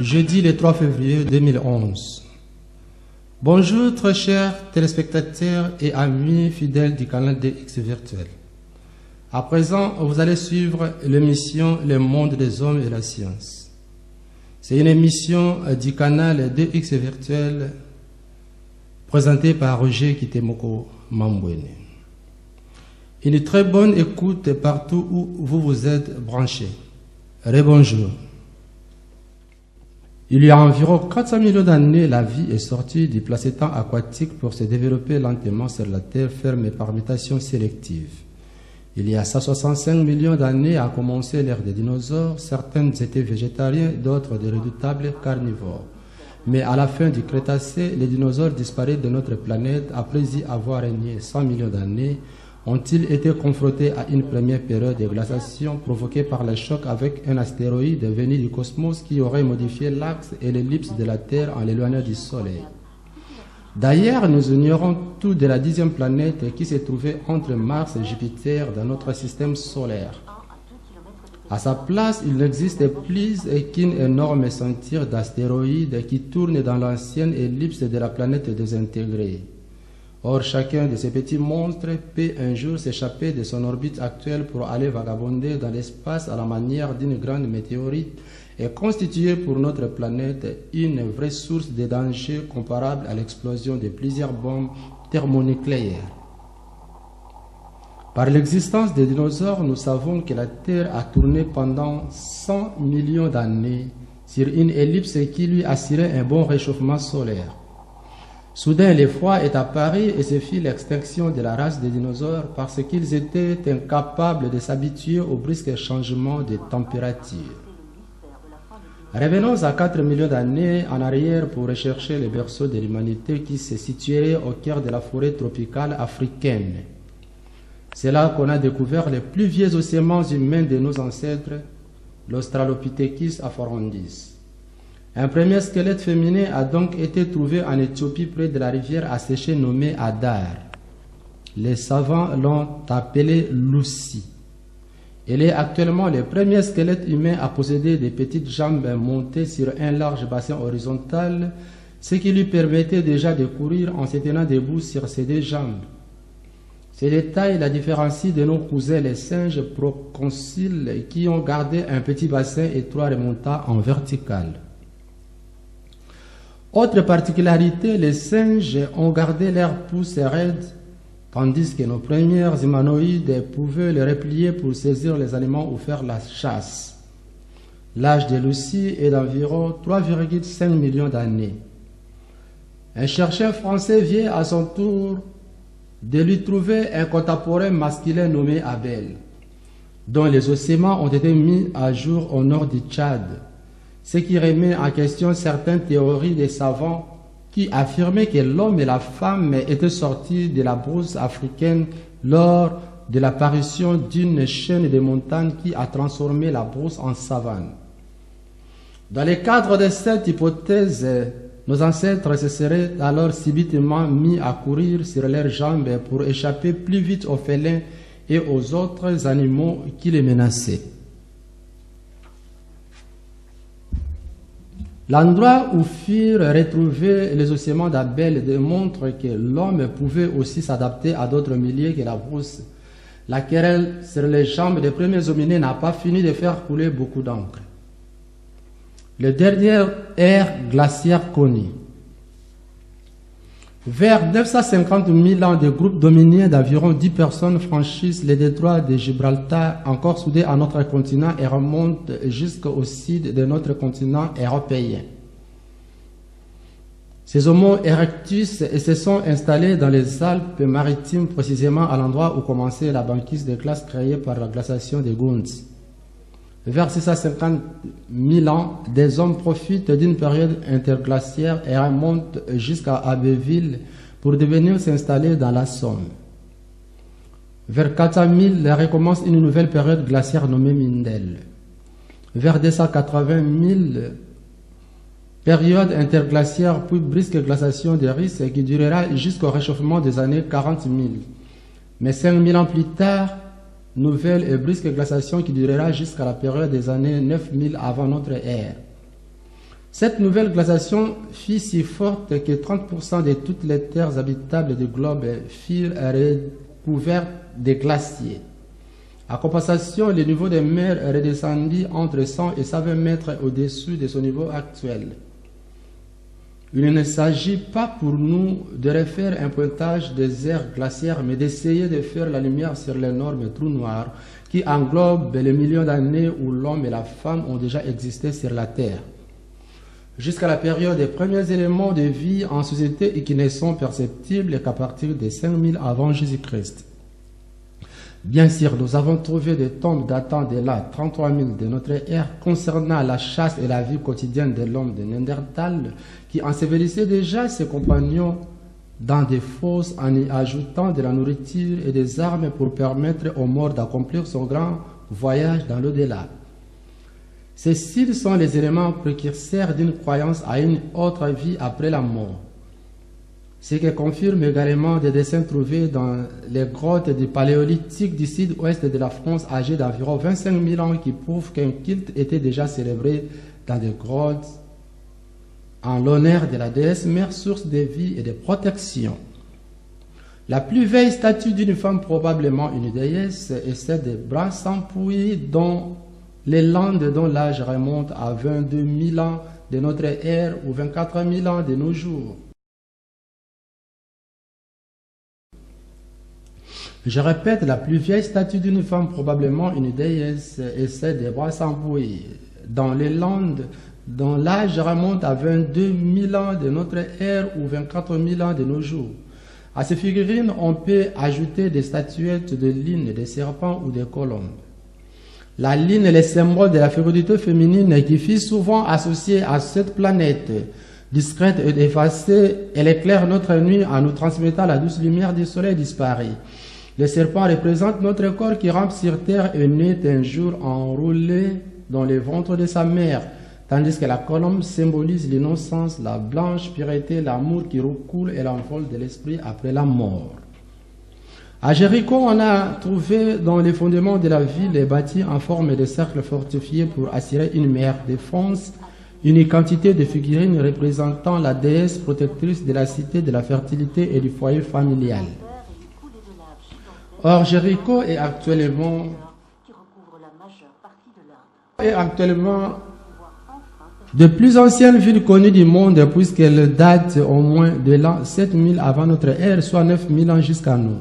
Jeudi le 3 février 2011. Bonjour très chers téléspectateurs et amis fidèles du canal DX Virtuel. À présent, vous allez suivre l'émission Le Monde des Hommes et la Science. C'est une émission du canal DX Virtuel présentée par Roger Kitemoko Mambwene. Une très bonne écoute partout où vous vous êtes branchés. Rebonjour. Il y a environ 400 millions d'années, la vie est sortie du placétan aquatique pour se développer lentement sur la terre ferme par mutation sélective. Il y a 165 millions d'années a commencé l'ère des dinosaures. Certains étaient végétariens, d'autres des redoutables carnivores. Mais à la fin du Crétacé, les dinosaures disparus de notre planète, après y avoir régné 100 millions d'années, ont-ils été confrontés à une première période de glaciation provoquée par le choc avec un astéroïde venu du cosmos qui aurait modifié l'axe et l'ellipse de la Terre en l'éloignant du Soleil. D'ailleurs, nous ignorons tout de la 10e planète qui se trouvait entre Mars et Jupiter dans notre système solaire. À sa place, il n'existe plus qu'une énorme ceinture d'astéroïdes qui tourne dans l'ancienne ellipse de la planète désintégrée. Or, chacun de ces petits monstres peut un jour s'échapper de son orbite actuelle pour aller vagabonder dans l'espace à la manière d'une grande météorite et constituer pour notre planète une vraie source de danger comparable à l'explosion de plusieurs bombes thermonucléaires. Par l'existence des dinosaures, nous savons que la Terre a tourné pendant 100 millions d'années sur une ellipse qui lui assurait un bon réchauffement solaire. Soudain, le froid est apparu et se fit l'extinction de la race des dinosaures parce qu'ils étaient incapables de s'habituer aux brusques changements de température. Revenons à 4 millions d'années en arrière pour rechercher le berceau de l'humanité qui se situerait au cœur de la forêt tropicale africaine. C'est là qu'on a découvert les plus vieux ossements humains de nos ancêtres, l'Australopithecus afarensis. Un premier squelette féminin a donc été trouvé en Éthiopie près de la rivière asséchée nommée Adar. Les savants l'ont appelé Lucy. Elle est actuellement le premier squelette humain à posséder des petites jambes montées sur un large bassin horizontal, ce qui lui permettait déjà de courir en se tenant debout sur ses deux jambes. Ces détails la différencient de nos cousins les singes proconsuls qui ont gardé un petit bassin étroit remontant en vertical. Autre particularité, les singes ont gardé leurs pouces raides, tandis que nos premiers humanoïdes pouvaient les replier pour saisir les aliments ou faire la chasse. L'âge de Lucy est d'environ 3,5 millions d'années. Un chercheur français vient à son tour de lui trouver un contemporain masculin nommé Abel, dont les ossements ont été mis à jour au nord du Tchad, ce qui remet en question certaines théories des savants qui affirmaient que l'homme et la femme étaient sortis de la brousse africaine lors de l'apparition d'une chaîne de montagnes qui a transformé la brousse en savane. Dans le cadre de cette hypothèse, nos ancêtres se seraient alors subitement mis à courir sur leurs jambes pour échapper plus vite aux félins et aux autres animaux qui les menaçaient. L'endroit où furent retrouvés les ossements d'Abel démontre que l'homme pouvait aussi s'adapter à d'autres milieux que la brousse. La querelle sur les jambes des premiers hominés n'a pas fini de faire couler beaucoup d'encre. Le dernier ère glaciaire connue. Vers 950 000 ans, des groupes dominiens d'environ 10 personnes franchissent le détroit de Gibraltar, encore soudé à notre continent, et remontent jusqu'au sud de notre continent européen. Ces Homo erectus se sont installés dans les Alpes maritimes, précisément à l'endroit où commençait la banquise de glace créée par la glaciation des Gunz. Vers 650 000 ans, des hommes profitent d'une période interglaciaire et remontent jusqu'à Abbeville pour devenir s'installer dans la Somme. Vers 400 000, recommence une nouvelle période glaciaire nommée Mindel. Vers 280 000, période interglaciaire puis brusque glaciation des risques qui durera jusqu'au réchauffement des années 40 000. Mais 5 000 ans plus tard, nouvelle et brusque glaciation qui durera jusqu'à la période des années 9000 avant notre ère. Cette nouvelle glaciation fut si forte que 30% de toutes les terres habitables du globe furent recouvertes de glaciers. À compensation, le niveau des mers redescendit entre 100 et 120 mètres au-dessus de son niveau actuel. Il ne s'agit pas pour nous de refaire un pointage des aires glaciaires, mais d'essayer de faire la lumière sur l'énorme trou noir qui englobe les millions d'années où l'homme et la femme ont déjà existé sur la Terre, jusqu'à la période des premiers éléments de vie en société et qui ne sont perceptibles qu'à partir de 5000 avant Jésus-Christ. Bien sûr, nous avons trouvé des tombes datant de l'an 33 000 de notre ère concernant la chasse et la vie quotidienne de l'homme de Néandertal qui ensevelissait déjà ses compagnons dans des fosses en y ajoutant de la nourriture et des armes pour permettre aux morts d'accomplir son grand voyage dans l'au-delà. Ceux-ci sont les éléments précurseurs d'une croyance à une autre vie après la mort. Ce qui confirme également des dessins trouvés dans les grottes du Paléolithique du sud-ouest de la France âgées d'environ 25 000 ans qui prouvent qu'un culte était déjà célébré dans des grottes en l'honneur de la déesse mère, source de vie et de protection. La plus vieille statue d'une femme, probablement une déesse, est celle de Brassampouy dans les Landes dont l'âge remonte à 22 000 ans de notre ère ou 24 000 ans de nos jours. Je répète, la plus vieille statue d'une femme, probablement une déesse, est celle de Brassampouy dans les Landes dont l'âge remonte à 22 000 ans de notre ère ou 24 000 ans de nos jours. À ces figurines, on peut ajouter des statuettes de lignes, des serpents ou des colombes. La ligne est le symbole de la fécondité féminine qui fut souvent associée à cette planète. Discrète et effacée, elle éclaire notre nuit en nous transmettant la douce lumière du soleil disparu. Le serpent représente notre corps qui rampe sur terre et naît un jour enroulé dans le ventre de sa mère, tandis que la colombe symbolise l'innocence, la blanche pureté, l'amour qui recoule et l'envol de l'esprit après la mort. À Jéricho, on a trouvé dans les fondements de la ville les bâtis en forme de cercle fortifié pour assurer une meilleure défense, une quantité de figurines représentant la déesse protectrice de la cité, de la fertilité et du foyer familial. Or, Jéricho est actuellement de plus anciennes villes connues du monde puisqu'elle date au moins de l'an 7000 avant notre ère, soit 9000 ans jusqu'à nous.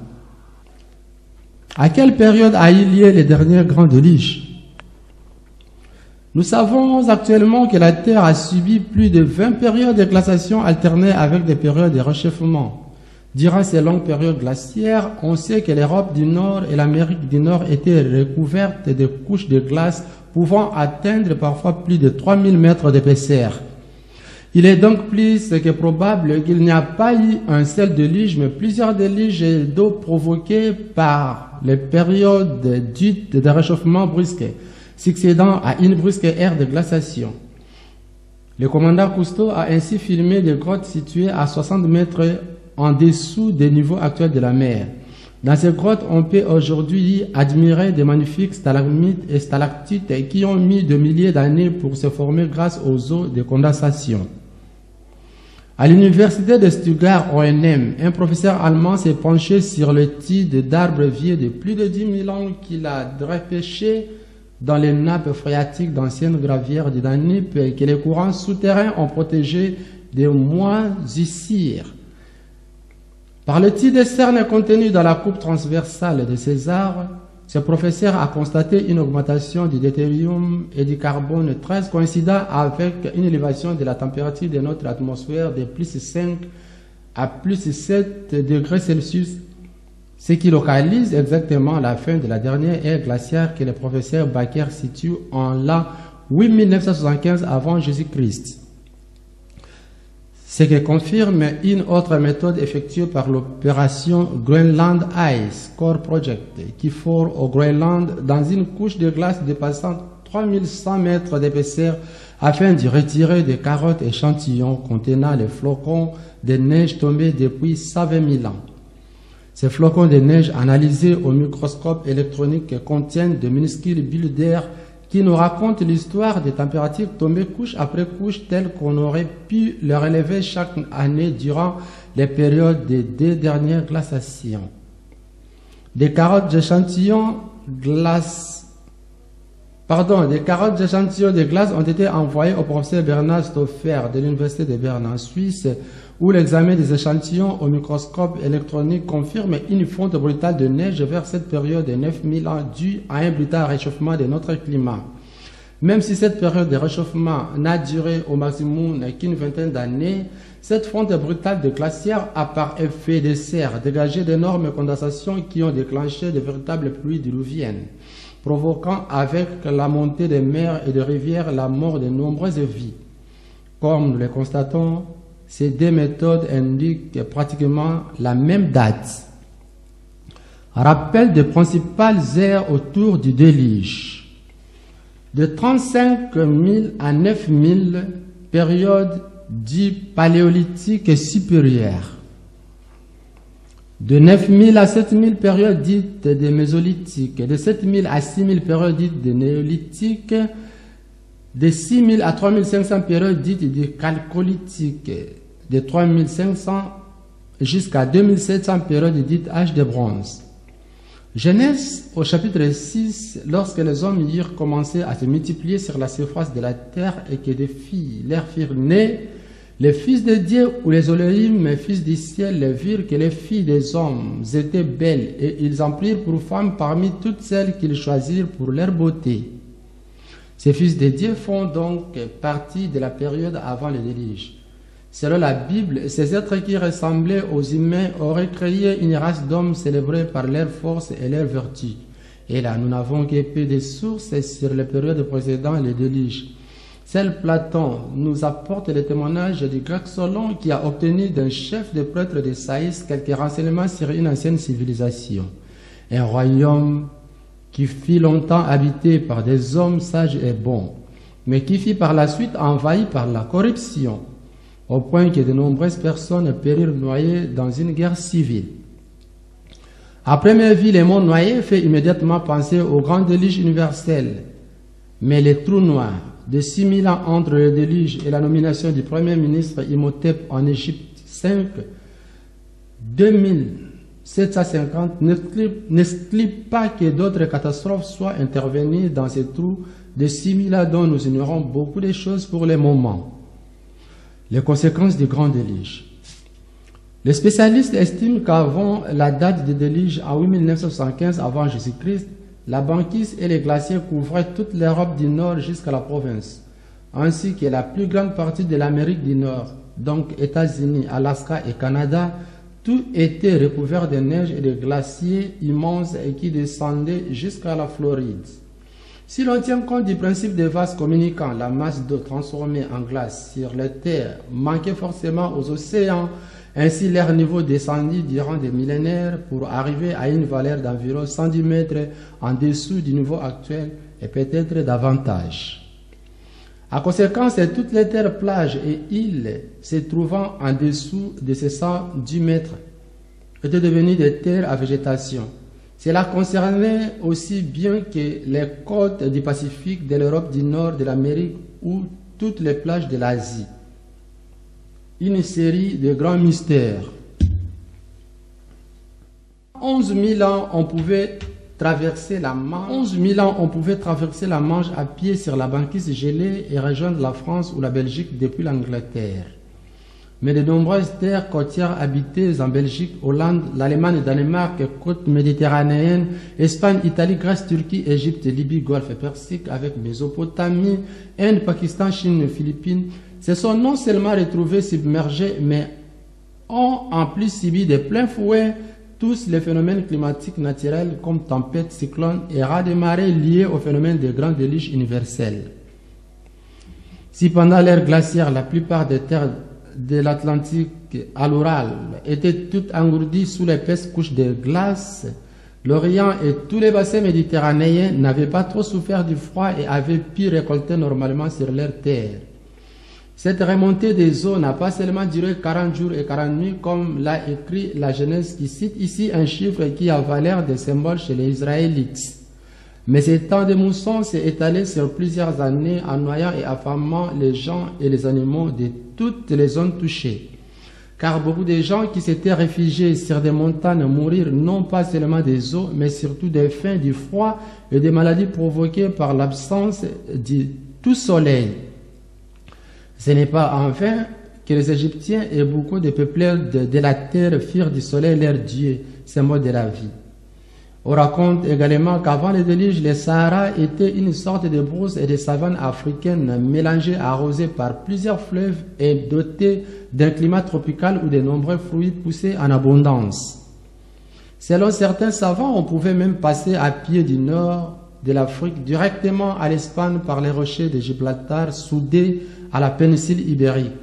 À quelle période a eu lieu les derniers grands déluges? Nous savons actuellement que la Terre a subi plus de 20 périodes de glaciation alternées avec des périodes de réchauffement. Durant ces longues périodes glaciaires, on sait que l'Europe du Nord et l'Amérique du Nord étaient recouvertes de couches de glace pouvant atteindre parfois plus de 3000 mètres d'épaisseur. Il est donc plus que probable qu'il n'y a pas eu un seul déluge, mais plusieurs déluges d'eau provoqués par les périodes dites de réchauffement brusque, succédant à une brusque ère de glaciation. Le commandant Cousteau a ainsi filmé des grottes situées à 60 mètres en dessous des niveaux actuels de la mer. Dans ces grottes, on peut aujourd'hui admirer des magnifiques stalagmites et stalactites qui ont mis de milliers d'années pour se former grâce aux eaux de condensation. À l'université de Stuttgart, ONM, un professeur allemand s'est penché sur l'étude d'arbres vieux de plus de 10 000 ans qu'il a repêchés dans les nappes phréatiques d'anciennes gravières du Danube et que les courants souterrains ont protégé des moisissures. Par l'étude des cernes contenues dans la coupe transversale de ces arbres, ce professeur a constaté une augmentation du deutérium et du carbone 13 coïncidant avec une élévation de la température de notre atmosphère de plus 5 à plus 7 degrés Celsius, ce qui localise exactement la fin de la dernière ère glaciaire que le professeur Baker situe en l'an 8975 avant Jésus-Christ. Ce qui confirme une autre méthode effectuée par l'opération Greenland Ice Core Project, qui fore au Groenland dans une couche de glace dépassant 3100 mètres d'épaisseur afin d'y retirer des carottes échantillons contenant les flocons de neige tombés depuis 120 000 ans. Ces flocons de neige analysés au microscope électronique contiennent de minuscules bulles d'air qui nous raconte l'histoire des températures tombées couche après couche telles qu'on aurait pu les relever chaque année durant les périodes des 2 dernières glaciations. Des carottes d'échantillons de glace ont été envoyées au professeur Bernard Stauffer de l'Université de Berne en Suisse, où l'examen des échantillons au microscope électronique confirme une fonte brutale de neige vers cette période de 9000 ans due à un brutal réchauffement de notre climat. Même si cette période de réchauffement n'a duré au maximum qu'une vingtaine d'années, cette fonte brutale de glaciaires a par effet de serre dégagé d'énormes condensations qui ont déclenché de véritables pluies diluviennes, provoquant avec la montée des mers et des rivières la mort de nombreuses vies. Comme nous le constatons, ces deux méthodes indiquent pratiquement la même date. Rappel des principales ères autour du déluge. De 35 000 à 9 000, période dite paléolithique supérieure. De 9 000 à 7 000, période dite de mésolithique. De 7 000 à 6 000, période dite de néolithique. De 6 000 à 3 500, période dite de chalcolithique. De 3 500 jusqu'à 2 700, période dite âge de bronze. Genèse au chapitre 6, lorsque les hommes eurent commencé à se multiplier sur la surface de la terre et que des filles leur firent nées, les fils de Dieu ou les Elohim, fils du ciel, les virent que les filles des hommes étaient belles et ils en prirent pour femmes parmi toutes celles qu'ils choisirent pour leur beauté. Ces fils de Dieu font donc partie de la période avant le déluge. Selon la Bible, ces êtres qui ressemblaient aux humains auraient créé une race d'hommes célébrés par leur force et leur vertu. Et là, nous n'avons que peu de sources sur les périodes précédentes le déluge. Seul Platon nous apporte le témoignage du grec Solon qui a obtenu d'un chef de prêtres de Saïs quelques renseignements sur une ancienne civilisation. Un royaume qui fut longtemps habité par des hommes sages et bons, mais qui fut par la suite envahi par la corruption, au point que de nombreuses personnes périrent noyées dans une guerre civile. À première vue, le mot noyé fait immédiatement penser au grand déluge universel. Mais les trous noirs de 6000 ans entre le déluge et la nomination du premier ministre Imhotep en Égypte 5, 2750, n'exclut pas que d'autres catastrophes soient intervenues dans ces trous de 6000 ans dont nous ignorons beaucoup de choses pour le moment. Les conséquences du grand déluge. Les spécialistes estiment qu'avant la date du déluge en 8975 avant Jésus-Christ, la banquise et les glaciers couvraient toute l'Europe du Nord jusqu'à la province, ainsi que la plus grande partie de l'Amérique du Nord, donc États-Unis, Alaska et Canada. Tout était recouvert de neige et de glaciers immenses et qui descendaient jusqu'à la Floride. Si l'on tient compte du principe des vases communicants, la masse d'eau transformée en glace sur les terres manquait forcément aux océans. Ainsi, leur niveau descendit durant des millénaires pour arriver à une valeur d'environ 110 mètres en dessous du niveau actuel et peut-être davantage. À conséquence, toutes les terres, plages et îles se trouvant en dessous de ces 110 mètres étaient devenues des terres à végétation. Cela concernait aussi bien que les côtes du Pacifique, de l'Europe du Nord, de l'Amérique ou toutes les plages de l'Asie. Une série de grands mystères. 11 000 ans, on pouvait traverser la Manche. 11 000 ans, on pouvait traverser la Manche à pied sur la banquise gelée et rejoindre la France ou la Belgique depuis l'Angleterre. Mais de nombreuses terres côtières habitées en Belgique, Hollande, l'Allemagne, Danemark, côte méditerranéenne, Espagne, Italie, Grèce, Turquie, Égypte, Libye, Golfe Persique, avec Mésopotamie, Inde, Pakistan, Chine, Philippines, se sont non seulement retrouvés submergés, mais ont en plus subi de plein fouet tous les phénomènes climatiques naturels comme tempêtes, cyclones et raz de marée liés au phénomène des grands déluges universels. Si pendant l'ère glaciaire, la plupart des terres de l'Atlantique à l'Oural étaient toutes engourdies sous l'épaisse couche de glace, l'Orient et tous les bassins méditerranéens n'avaient pas trop souffert du froid et avaient pu récolter normalement sur leurs terres. Cette remontée des eaux n'a pas seulement duré 40 jours et 40 nuits comme l'a écrit la Genèse qui cite ici un chiffre qui a valeur de symbole chez les Israélites. Mais ce temps de mousson s'est étalé sur plusieurs années en noyant et affamant les gens et les animaux de toutes les zones touchées. Car beaucoup de gens qui s'étaient réfugiés sur des montagnes mourirent non pas seulement des eaux, mais surtout des faim, du froid et des maladies provoquées par l'absence de tout soleil. Ce n'est pas en vain que les Égyptiens et beaucoup de peupleurs de la terre firent du soleil leur dieu, symbole de la vie. On raconte également qu'avant le déluge, le Sahara était une sorte de brousse et de savane africaine mélangée, arrosée par plusieurs fleuves et dotée d'un climat tropical où de nombreux fruits poussaient en abondance. Selon certains savants, on pouvait même passer à pied du nord de l'Afrique directement à l'Espagne par les rochers de Gibraltar soudés à la péninsule ibérique.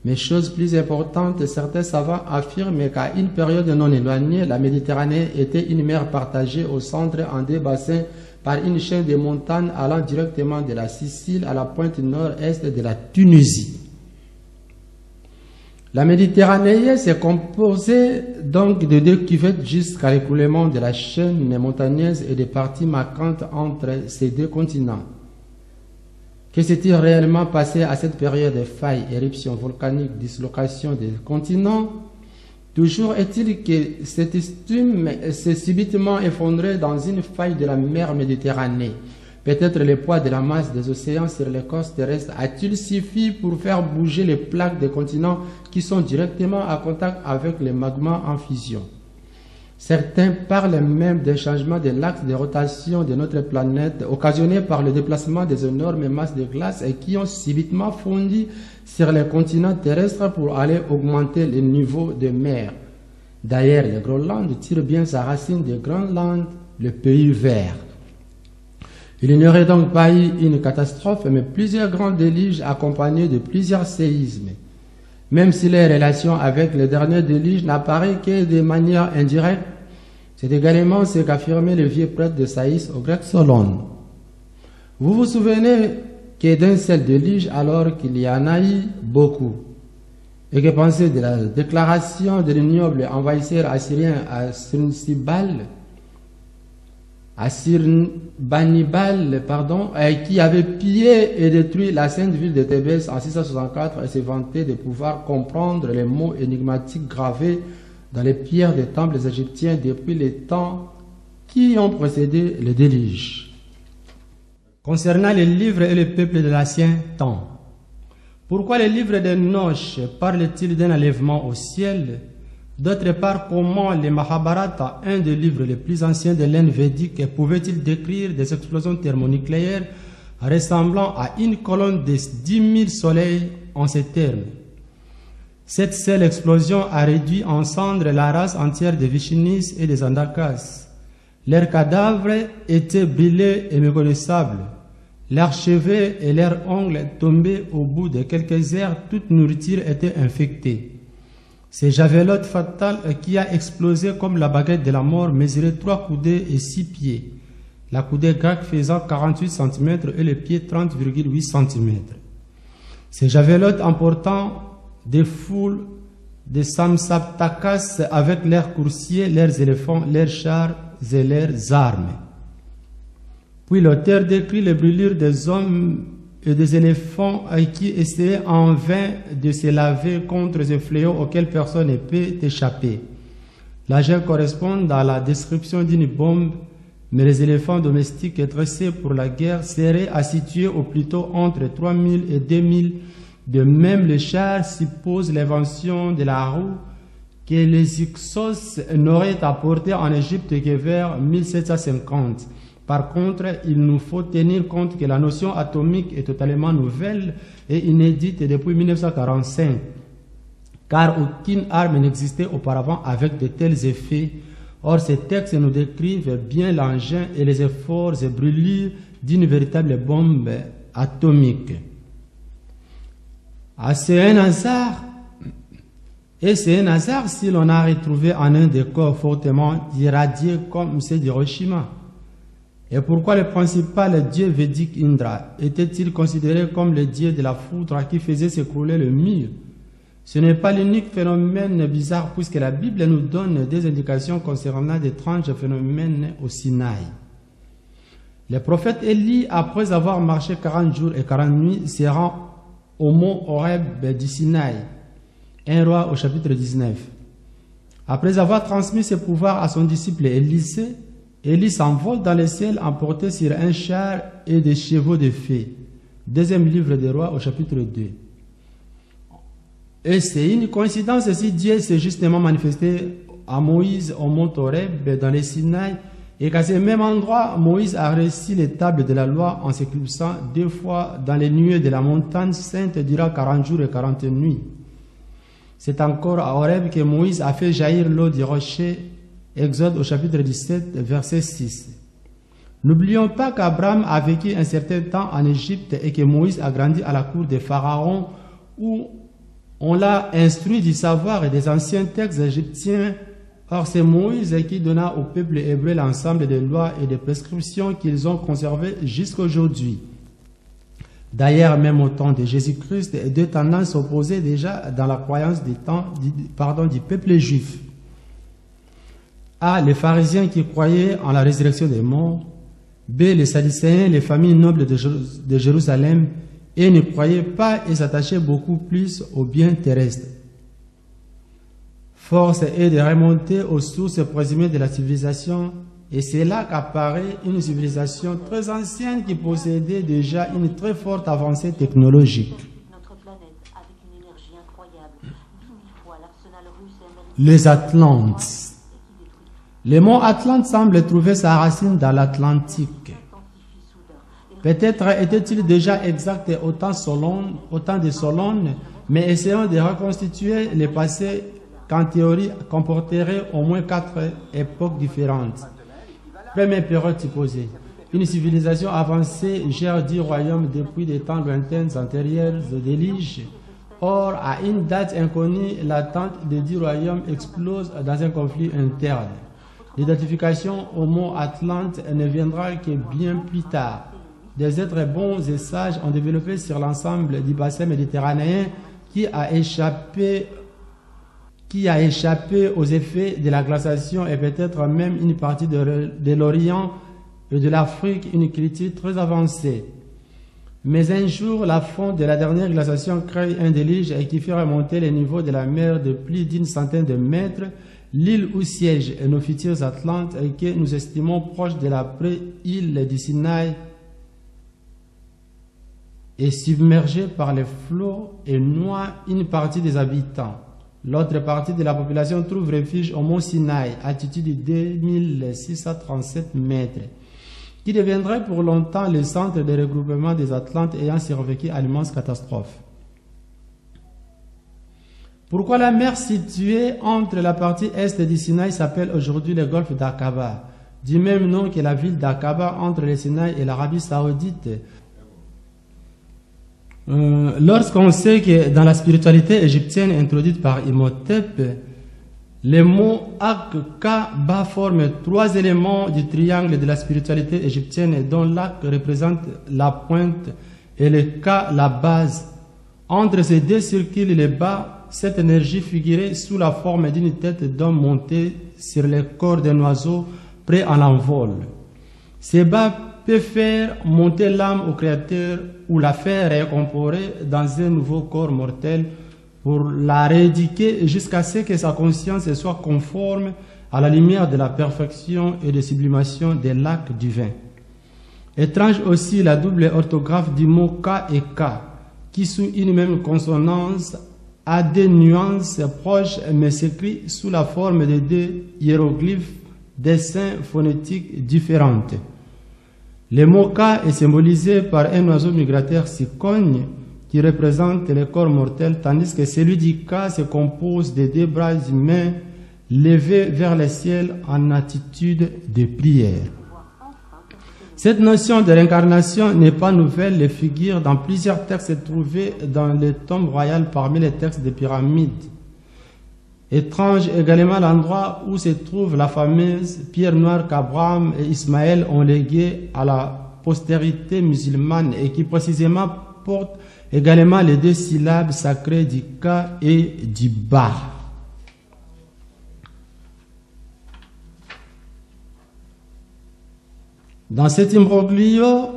Mais chose plus importante, certains savants affirment qu'à une période non éloignée, la Méditerranée était une mer partagée au centre en deux bassins par une chaîne de montagnes allant directement de la Sicile à la pointe nord-est de la Tunisie. La Méditerranée s'est composée donc de deux cuvettes jusqu'à l'écoulement de la chaîne montagneuse et des parties marquantes entre ces deux continents. Que s'est-il réellement passé à cette période de failles, éruptions volcaniques, dislocation des continents? Toujours est-il que cette estime s'est subitement effondrée dans une faille de la mer Méditerranée. Peut-être le poids de la masse des océans sur l'écorce terrestre a-t-il suffi pour faire bouger les plaques des continents qui sont directement en contact avec les magmas en fusion? Certains parlent même d'un changement de l'axe de rotation de notre planète occasionné par le déplacement des énormes masses de glace et qui ont subitement fondu sur les continents terrestres pour aller augmenter le niveau de mer. D'ailleurs, le Groenland tire bien sa racine de Groenland, le pays vert. Il n'y aurait donc pas eu une catastrophe, mais plusieurs grands déluges accompagnés de plusieurs séismes. Même si les relations avec le dernier déluge n'apparaissent que de manière indirecte, c'est également ce qu'affirmait le vieux prêtre de Saïs au grec Solon. Vous vous souvenez que d'un seul déluge alors qu'il y en a eu beaucoup? Et que penser de la déclaration de l'ignoble envahisseur assyrien Assurbanipal, qui avait pillé et détruit la sainte ville de Thébès en 664 et se vantait de pouvoir comprendre les mots énigmatiques gravés dans les pierres des temples égyptiens depuis les temps qui ont précédé le déluge. Concernant les livres et le peuple de l'ancien temps, pourquoi le livre de Noch parle-t-il d'un enlèvement au ciel? D'autre part, comment le Mahabharata, un des livres les plus anciens de l'Inde védique, pouvait-il décrire des explosions thermonucléaires ressemblant à une colonne de 10 000 soleils en ces termes? Cette seule explosion a réduit en cendres la race entière des Vishinis et des Andakas. Leurs cadavres étaient brûlés et méconnaissables. Leurs cheveux et leurs ongles tombaient au bout de quelques heures, toute nourriture était infectée. Ce javelot fatal qui a explosé comme la baguette de la mort mesurait 3 coudées et 6 pieds. La coudée grecque faisant 48 cm et le pied 30,8 cm. Ce javelot emportant des foules de Samsaptakas avec leurs coursiers, leurs éléphants, leurs chars et leurs armes. Puis l'auteur décrit les brûlures des hommes et des éléphants qui essayaient en vain de se laver contre ce fléau auquel personne ne peut échapper. L'agent correspond à la description d'une bombe, mais les éléphants domestiques dressés pour la guerre seraient à situer au plus tôt entre 3000 et 2000. De même, les chars supposent l'invention de la roue que les Hyksos n'auraient apporté en Égypte que vers 1750. Par contre, il nous faut tenir compte que la notion atomique est totalement nouvelle et inédite depuis 1945, car aucune arme n'existait auparavant avec de tels effets. Or, ces textes nous décrivent bien l'engin et les efforts et brûlures d'une véritable bombe atomique. C'est un hasard. Et c'est un hasard si l'on a retrouvé en un des corps fortement irradiés comme ceux d'Hiroshima. Et pourquoi le principal dieu védique Indra était-il considéré comme le dieu de la foudre qui faisait s'écrouler le mur? Ce n'est pas l'unique phénomène bizarre puisque la Bible nous donne des indications concernant d'étranges phénomènes au Sinaï. Le prophète Élie, après avoir marché 40 jours et 40 nuits, se rend au mont Horeb du Sinaï. 1 Roi au chapitre 19. Après avoir transmis ses pouvoirs à son disciple Élisée, Élie s'envole dans le ciel emporté sur un char et des chevaux de fée. Deuxième livre des Rois au chapitre 2. Et c'est une coïncidence si Dieu s'est justement manifesté à Moïse au mont Horeb dans le Sinaï et qu'à ce même endroit, Moïse a reçu les tables de la loi en s'éclipsant 2 fois dans les nuées de la montagne sainte durant 40 jours et 40 nuits. C'est encore à Horeb que Moïse a fait jaillir l'eau du rocher, Exode au chapitre 17, verset 6. N'oublions pas qu'Abraham a vécu un certain temps en Égypte et que Moïse a grandi à la cour de Pharaon où on l'a instruit du savoir et des anciens textes égyptiens. Or, c'est Moïse qui donna au peuple hébreu l'ensemble des lois et des prescriptions qu'ils ont conservées jusqu'à aujourd'hui. D'ailleurs, même au temps de Jésus-Christ, 2 tendances s'opposaient déjà dans la croyance du peuple juif. A. Les pharisiens qui croyaient en la résurrection des morts. B. Les sadducéens, les familles nobles de Jérusalem, et ne croyaient pas et s'attachaient beaucoup plus aux biens terrestres. Force est de remonter aux sources présumées de la civilisation, et c'est là qu'apparaît une civilisation très ancienne qui possédait déjà une très forte avancée technologique. Les Atlantes. Le mot Atlante semble trouver sa racine dans l'Atlantique. Peut-être était-il déjà exact au temps de Solon, mais essayons de reconstituer le passé qu'en théorie comporterait au moins 4 époques différentes. Première période supposée. Une civilisation avancée gère 10 royaumes depuis des temps lointains antérieurs aux déluge. Or, à une date inconnue, l'attente des 10 royaumes explose dans un conflit interne. L'identification au mont Atlante ne viendra que bien plus tard. Des êtres bons et sages ont développé sur l'ensemble du bassin méditerranéen qui a échappé aux effets de la glaciation et peut-être même une partie de l'Orient et de l'Afrique, une critique très avancée. Mais un jour, la fonte de la dernière glaciation crée un déluge et qui fait remonter les niveaux de la mer de plus d'une centaine de mètres. L'île où siègent nos futurs Atlantes et que nous estimons proche de la pré-île du Sinaï est submergée par les flots et noie une partie des habitants. L'autre partie de la population trouve refuge au mont Sinaï, altitude de 2637 mètres, qui deviendrait pour longtemps le centre de regroupement des Atlantes ayant survécu à l'immense catastrophe. Pourquoi la mer située entre la partie est du Sinaï s'appelle aujourd'hui le golfe d'Aqaba, du même nom que la ville d'Aqaba entre le Sinaï et l'Arabie Saoudite? Lorsqu'on sait que dans la spiritualité égyptienne introduite par Imhotep, les mots Ak-Ka-Ba forment 3 éléments du triangle de la spiritualité égyptienne dont l'Ak représente la pointe et le Ka la base. Entre ces 2 circules, le bas, cette énergie figurait sous la forme d'une tête d'homme montée sur le corps d'un oiseau prêt à l'envol. Ces bas peut faire monter l'âme au Créateur ou la faire réincorporer dans un nouveau corps mortel pour la rééduquer jusqu'à ce que sa conscience soit conforme à la lumière de la perfection et de sublimation des lacs divins. Étrange aussi la double orthographe du mot Ka et Ka, qui sous une même consonance a des nuances proches mais s'écrit sous la forme de 2 hiéroglyphes, dessins phonétiques différentes. Le mot Ka est symbolisé par un oiseau migrateur cigogne qui représente le corps mortel, tandis que celui du Ka se compose de 2 bras humains levés vers le ciel en attitude de prière. Cette notion de réincarnation n'est pas nouvelle, elle figure dans plusieurs textes trouvés dans les tombes royales parmi les textes des pyramides. Étrange également l'endroit où se trouve la fameuse pierre noire qu'Abraham et Ismaël ont léguée à la postérité musulmane et qui précisément porte également les 2 syllabes sacrées du Ka et du Ba. Dans cet imbroglio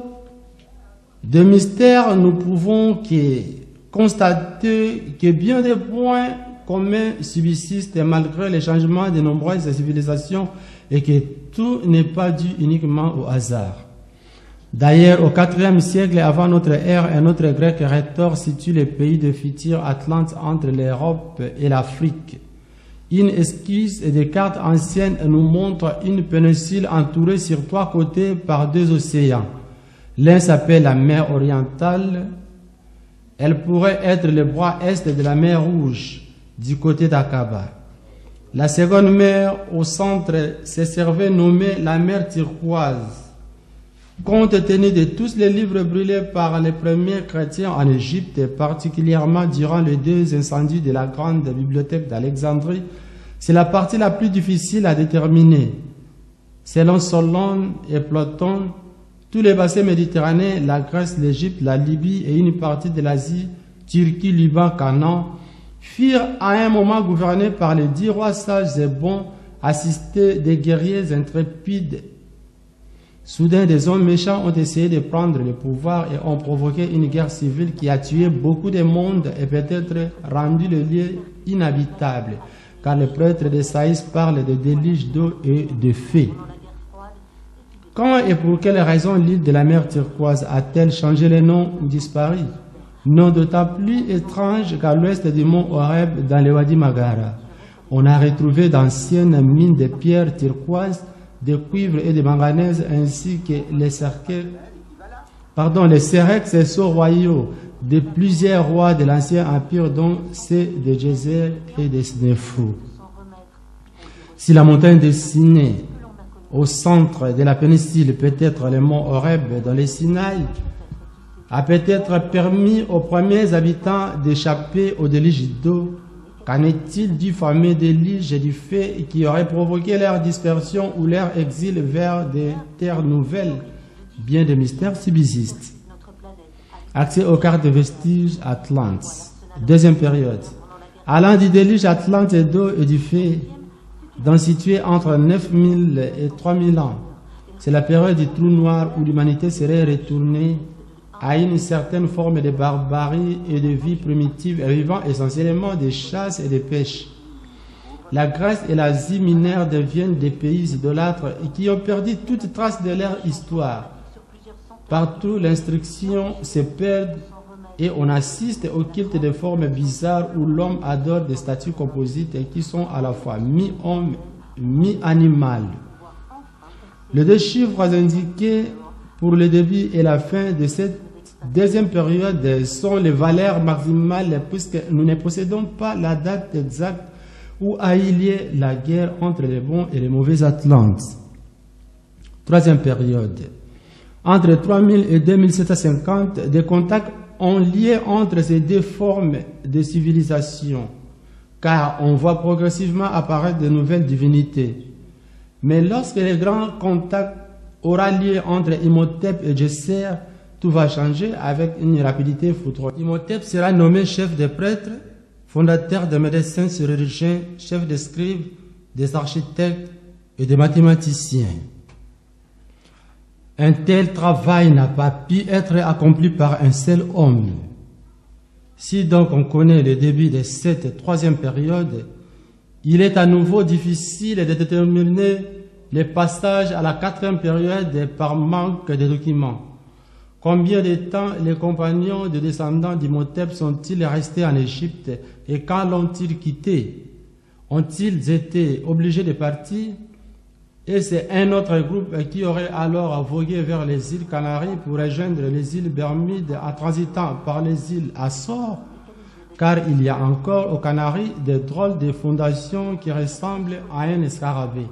de mystère, nous pouvons constater que bien des points communs subsistent malgré les changements de nombreuses civilisations et que tout n'est pas dû uniquement au hasard. D'ailleurs, au IVe siècle avant notre ère, un autre grec rhétor situe les pays de futur Atlante entre l'Europe et l'Afrique. Une esquisse des cartes anciennes nous montre une péninsule entourée sur 3 côtés par 2 océans. L'un s'appelle la mer orientale. Elle pourrait être le bras est de la mer Rouge, du côté d'Aqaba. La seconde mer au centre se servait nommée la mer turquoise. Compte tenu de tous les livres brûlés par les premiers chrétiens en Égypte, particulièrement durant les 2 incendies de la grande bibliothèque d'Alexandrie, c'est la partie la plus difficile à déterminer. Selon Solon et Platon, tous les bassins méditerranéens, la Grèce, l'Égypte, la Libye et une partie de l'Asie, Turquie, Liban, Canaan, furent à un moment gouvernés par les 10 rois sages et bons, assistés des guerriers intrépides. Soudain, des hommes méchants ont essayé de prendre le pouvoir et ont provoqué une guerre civile qui a tué beaucoup de monde et peut-être rendu le lieu inhabitable, car les prêtres de Saïs parlent de déluge d'eau et de feu. Quand et pour quelle raison l'île de la mer turquoise a-t-elle changé le nom ou disparu? Non d'autant plus étrange qu'à l'ouest du mont Horeb, dans le Wadi Magara, on a retrouvé d'anciennes mines de pierres turquoises, de cuivre et de manganèse, ainsi que les serex et sceaux royaux de plusieurs rois de l'ancien empire, dont ceux de Djéser et de Snefrou. Si la montagne dessinée au centre de la péninsule, peut-être le mont Horeb dans le Sinaï, a peut-être permis aux premiers habitants d'échapper au déluge d'eau, qu'en est-il du fameux déluge et du feu qui aurait provoqué leur dispersion ou leur exil vers des terres nouvelles? Bien des mystères subsistent. Accès aux cartes de vestiges Atlante. Deuxième période. Allant du déluge Atlante d'eau et du feu, donc situé entre 9000 et 3000 ans. C'est la période du trou noir où l'humanité serait retournée à une certaine forme de barbarie et de vie primitive, vivant essentiellement de chasse et de pêche. La Grèce et l'Asie mineure deviennent des pays idolâtres et qui ont perdu toute trace de leur histoire. Partout, l'instruction se perd et on assiste au culte de formes bizarres où l'homme adore des statues composites et qui sont à la fois mi-homme, mi-animal. Les 2 chiffres indiqués pour le début et la fin de cette deuxième période sont les valeurs maximales, puisque nous ne possédons pas la date exacte où a eu lieu la guerre entre les bons et les mauvais Atlantes. Troisième période. Entre 3000 et 2750, des contacts ont lieu entre ces 2 formes de civilisation, car on voit progressivement apparaître de nouvelles divinités. Mais lorsque le grand contact aura lieu entre Imhotep et Djéser, tout va changer avec une rapidité foudroyante. Imhotep sera nommé chef des prêtres, fondateur des médecins chirurgiens, chef des scribes, des architectes et des mathématiciens. Un tel travail n'a pas pu être accompli par un seul homme. Si donc on connaît le début de cette troisième période, il est à nouveau difficile de déterminer le passage à la quatrième période par manque de documents. Combien de temps les compagnons des descendants d'Imhotep sont-ils restés en Égypte et quand l'ont-ils quitté? Ont-ils été obligés de partir? Et c'est un autre groupe qui aurait alors vogué vers les îles Canaries pour rejoindre les îles Bermudes en transitant par les îles Açores, car il y a encore aux Canaries des drôles de fondations qui ressemblent à un escarabée.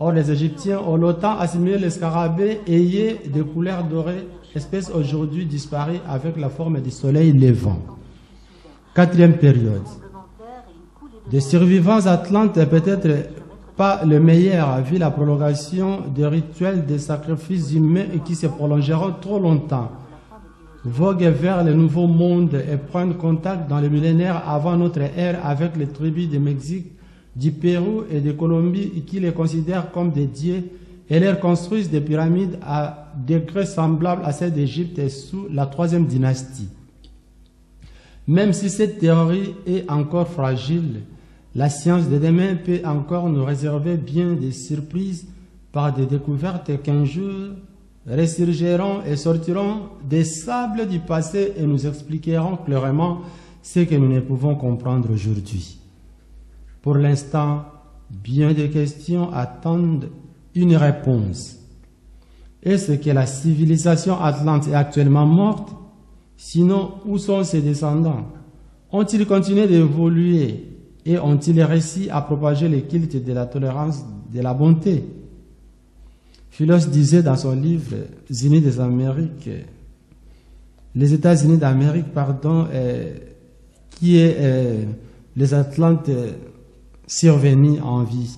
Or, les Égyptiens ont longtemps assimilé l'escarabée ayé de couleurs dorées, espèce aujourd'hui disparue avec la forme du soleil levant. Quatrième période. Des survivants atlantes peut-être pas le meilleur vu la prolongation des rituels de sacrifices humains et qui se prolongeront trop longtemps. Voguent vers le nouveau monde et prennent contact dans le millénaire avant notre ère avec les tribus du Mexique, du Pérou et de Colombie qui les considèrent comme des dieux et leur construisent des pyramides à degrés semblables à celles d'Égypte sous la 3e dynastie. Même si cette théorie est encore fragile, la science de demain peut encore nous réserver bien des surprises par des découvertes qu'un jour ressurgiront et sortiront des sables du passé et nous expliqueront clairement ce que nous ne pouvons comprendre aujourd'hui. Pour l'instant, bien des questions attendent une réponse. Est-ce que la civilisation atlante est actuellement morte? Sinon, où sont ses descendants? Ont-ils continué d'évoluer et ont-ils réussi à propager le culte de la tolérance, de la bonté? Philos disait dans son livre Unis des Amériques, les États-Unis d'Amérique, qui est les Atlantes survenus en vie.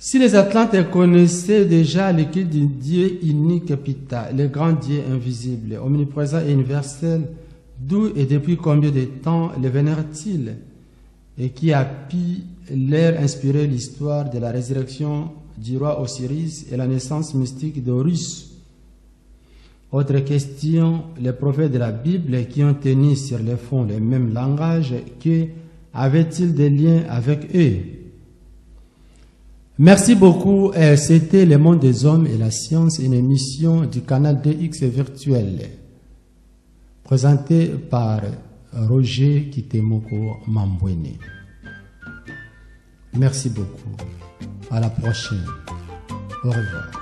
Si les Atlantes connaissaient déjà le culte du Dieu unique Ptah, le grand Dieu invisible, omniprésent et universel, d'où et depuis combien de temps le vénèrent-ils, et qui a pu leur inspirer l'histoire de la résurrection du roi Osiris et la naissance mystique d'Horus? Autre question, les prophètes de la Bible qui ont tenu sur le fond le même langage, avaient-ils des liens avec eux? Merci beaucoup. C'était Le Monde des Hommes et la Science, une émission du canal DX virtuel, présentée par Roger Kitemoko Mambwene. Merci beaucoup. À la prochaine. Au revoir.